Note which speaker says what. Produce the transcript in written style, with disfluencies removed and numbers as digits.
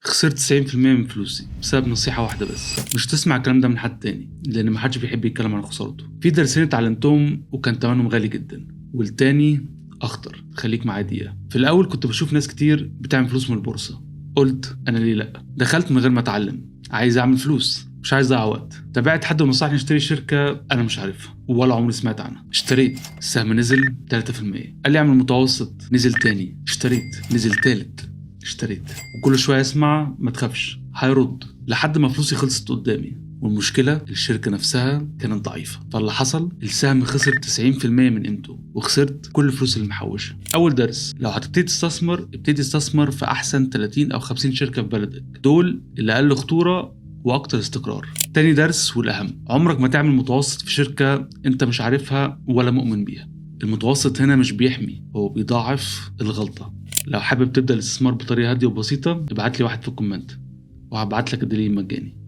Speaker 1: خسرت 90% من فلوسي بسبب نصيحة واحدة بس. مش تسمع الكلام ده من حد تاني، لأن محدش بيحب يتكلم عن خسارته. في درسين اتعلمتهم وكان تمنهم غالي جدا، والتاني أخطر. خليك معايا دقيقة. في الأول كنت بشوف ناس كتير بتعمل فلوس من البورصة، قلت أنا ليه لأ. دخلت من غير ما أتعلم، عايز أعمل فلوس مش عايز أضيع وقت. تابعت حد نصحني اشتري شركة أنا مش عارفها ولا عمري سمعت عنها. اشتريت، السهم نزل 3%. قال لي اعمل متوسط، نزل تاني. اشتريت، نزل تالت. اشتريت، وكل شوية اسمع ما تخافش هيرد، لحد ما فلوسي خلصت قدامي. والمشكلة الشركة نفسها كانت ضعيفة، فاللي حصل السهم خسر 90% من قيمته، وخسرت كل الفلوس اللي محوشة. أول درس، لو هتبتدي تستثمر ابتدي تستثمر في أحسن 30 أو 50 شركة في بلدك، دول اللي أقل خطورة وأكتر استقرار. تاني درس والأهم، عمرك ما تعمل متوسط في شركة أنت مش عارفها ولا مؤمن بيها. المتوسط هنا مش بيحمي، هو بيضاعف الغلطة. لو حابب تبدأ الاستثمار بطريقة هادية وبسيطة ابعت لي واحد في الكومنت وهبعت لك الدليل مجاني.